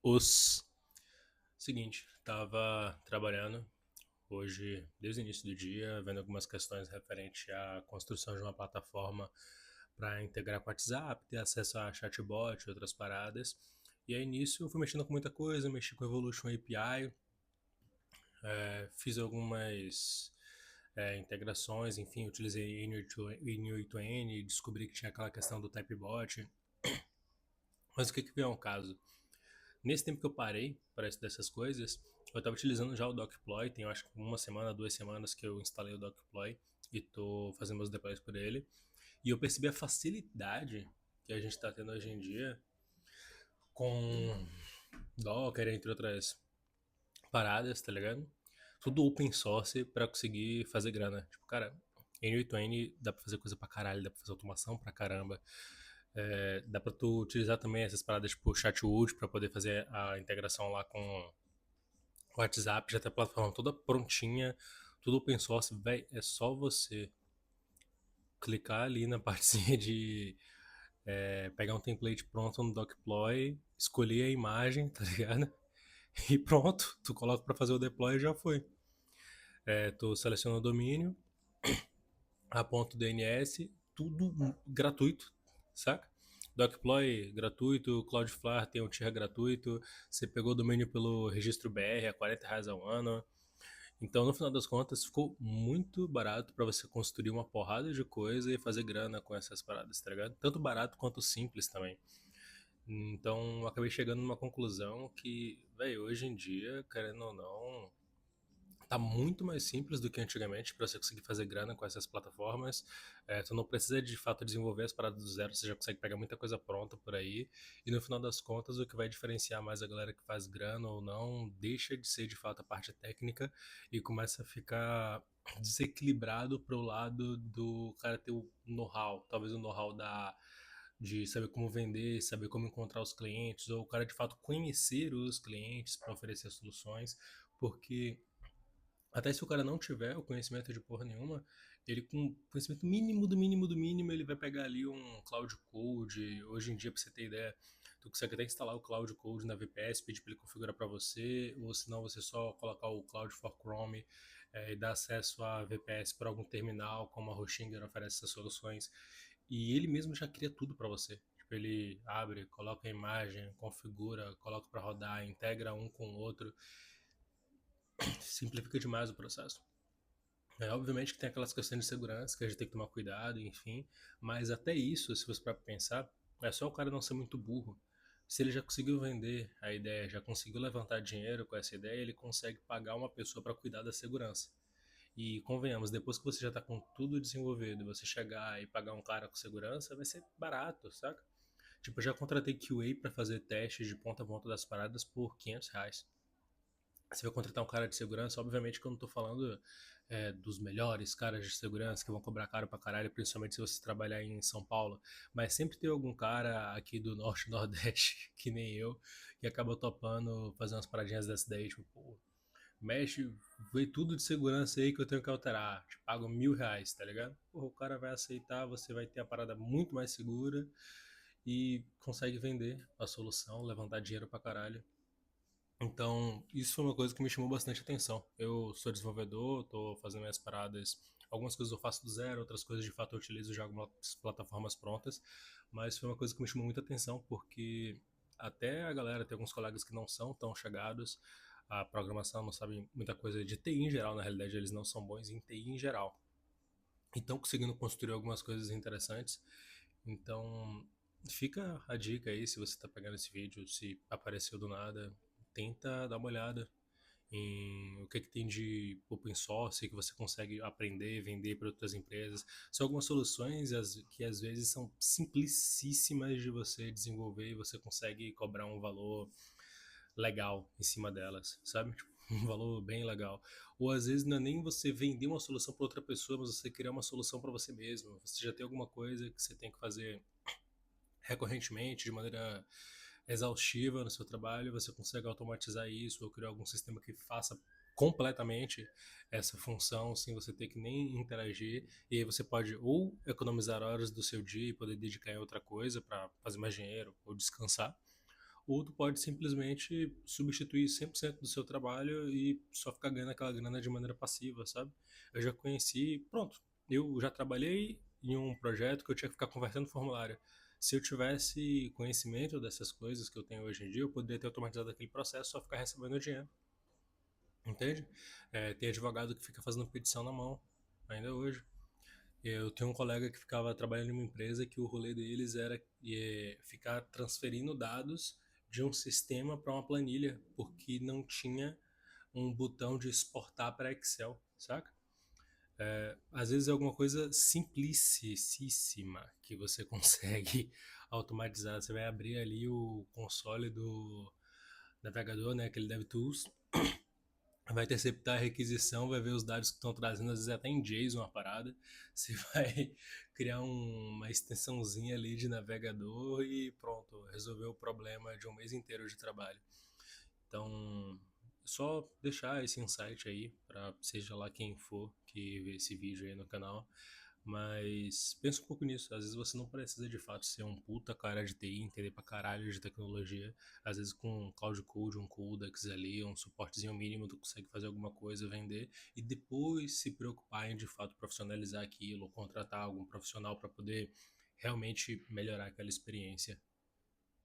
Os Seguinte, tava trabalhando hoje desde o início do dia, vendo algumas questões referente à construção de uma plataforma para integrar com o WhatsApp, ter acesso a chatbot e outras paradas. E aí nisso eu fui mexendo com muita coisa, mexi com Evolution API, fiz algumas integrações, enfim, utilizei Inuit descobri que tinha aquela questão do typebot. Mas o que que veio ao caso? Nesse tempo que eu parei para estudar essas coisas, eu estava utilizando já o Docploy, tem eu acho que uma semana, 2 semanas que eu instalei o Docploy e estou fazendo meus deploys por ele. E eu percebi a facilidade que a gente está tendo hoje em dia com Docker, entre outras paradas, tá ligado? Tudo open source para conseguir fazer grana. Tipo, cara, N8N dá pra fazer coisa pra caralho, dá pra fazer automação pra caramba. Dá pra tu utilizar também essas paradas tipo Chatwood pra poder fazer a integração lá com o WhatsApp, já tem a plataforma toda prontinha, tudo open source, véi, é só você clicar ali na partezinha de pegar um template pronto no Docploy, escolher a imagem, tá ligado? E pronto, tu coloca pra fazer o deploy e já foi. Tu seleciona o domínio, aponta o DNS, tudo gratuito, saca? Docploy gratuito, Cloudflare tem um tier gratuito, você pegou o domínio pelo registro BR a R$ 40 ao ano. Então, no final das contas, ficou muito barato para você construir uma porrada de coisa e fazer grana com essas paradas, tá ligado? Tanto barato quanto simples também. Então, eu acabei chegando numa conclusão que, velho, hoje em dia, querendo ou não, tá muito mais simples do que antigamente para você conseguir fazer grana com essas plataformas. Tu não precisa de fato desenvolver as paradas do zero, você já consegue pegar muita coisa pronta por aí. E no final das contas, o que vai diferenciar mais a galera que faz grana ou não deixa de ser de fato a parte técnica e começa a ficar desequilibrado pro lado do cara ter o know-how, talvez o know-how de saber como vender, saber como encontrar os clientes, ou o cara de fato conhecer os clientes para oferecer soluções, porque até se o cara não tiver o conhecimento de porra nenhuma, ele com conhecimento mínimo do mínimo do mínimo, ele vai pegar ali um Cloud Code. Hoje em dia, pra você ter ideia, tu consegue até instalar o Cloud Code na VPS, pedir para ele configurar para você, ou senão você só colocar o Cloud for Chrome e dar acesso a VPS por algum terminal, como a Hoshinger oferece essas soluções. E ele mesmo já cria tudo para você. Tipo, ele abre, coloca a imagem, configura, coloca para rodar, integra um com o outro, simplifica demais o processo. Obviamente que tem aquelas questões de segurança que a gente tem que tomar cuidado, enfim, mas até isso, se você para pensar, é só o cara não ser muito burro. Se ele já conseguiu vender a ideia, já conseguiu levantar dinheiro com essa ideia, ele consegue pagar uma pessoa para cuidar da segurança. E convenhamos, depois que você já está com tudo desenvolvido, você chegar e pagar um cara com segurança, vai ser barato, saca? Tipo, eu já contratei QA para fazer testes de ponta a ponta das paradas por R$ 500. Você vai contratar um cara de segurança, obviamente que eu não tô falando dos melhores caras de segurança que vão cobrar caro pra caralho, principalmente se você trabalhar em São Paulo, mas sempre tem algum cara aqui do Norte e Nordeste, que nem eu, que acaba topando fazer umas paradinhas dessa daí, tipo, pô, mexe, vê tudo de segurança aí que eu tenho que alterar, te pago R$ 1.000, tá ligado? Pô, o cara vai aceitar, você vai ter a parada muito mais segura e consegue vender a solução, levantar dinheiro pra caralho. Então, isso foi uma coisa que me chamou bastante atenção. Eu sou desenvolvedor, estou fazendo minhas paradas. Algumas coisas eu faço do zero, outras coisas de fato eu utilizo já algumas plataformas prontas. Mas foi uma coisa que me chamou muita atenção, porque até a galera, tem alguns colegas que não são tão chegados à programação, não sabem muita coisa de TI em geral, na realidade eles não são bons em TI em geral. E estão conseguindo construir algumas coisas interessantes. Então, fica a dica aí, se você está pegando esse vídeo, se apareceu do nada, tenta dar uma olhada em o que, que tem de open source que você consegue aprender, vender para outras empresas. São algumas soluções que às vezes são simplicíssimas de você desenvolver e você consegue cobrar um valor legal em cima delas, sabe? Tipo, um valor bem legal. Ou às vezes não é nem você vender uma solução para outra pessoa, mas você criar uma solução para você mesmo. Você já tem alguma coisa que você tem que fazer recorrentemente, de maneira exaustiva no seu trabalho, você consegue automatizar isso ou criar algum sistema que faça completamente essa função sem você ter que nem interagir, e aí você pode ou economizar horas do seu dia e poder dedicar em outra coisa para fazer mais dinheiro ou descansar, ou tu pode simplesmente substituir 100% do seu trabalho e só ficar ganhando aquela grana de maneira passiva, sabe? Eu já conheci, pronto, eu já trabalhei em um projeto que eu tinha que ficar convertendo formulário. Se eu tivesse conhecimento dessas coisas que eu tenho hoje em dia, eu poderia ter automatizado aquele processo, só ficar recebendo o dinheiro, entende? Tem advogado que fica fazendo petição na mão, ainda hoje. Eu tenho um colega que ficava trabalhando em uma empresa que o rolê deles era ficar transferindo dados de um sistema para uma planilha, porque não tinha um botão de exportar para Excel, saca? Às vezes é alguma coisa simplicíssima que você consegue automatizar. Você vai abrir ali o console do navegador, né, aquele DevTools, vai interceptar a requisição, vai ver os dados que estão trazendo, às vezes até em JSON uma parada. Você vai criar uma extensãozinha ali de navegador e pronto, resolveu o problema de um mês inteiro de trabalho. Então, só deixar esse insight aí para seja lá quem for que vê esse vídeo aí no canal. Mas pensa um pouco nisso. Às vezes você não precisa de fato ser um puta cara de TI, entender pra caralho de tecnologia. Às vezes com um Cloud Code, um Codex ali, um suportezinho mínimo, tu consegue fazer alguma coisa, vender e depois se preocupar em de fato profissionalizar aquilo, ou contratar algum profissional para poder realmente melhorar aquela experiência.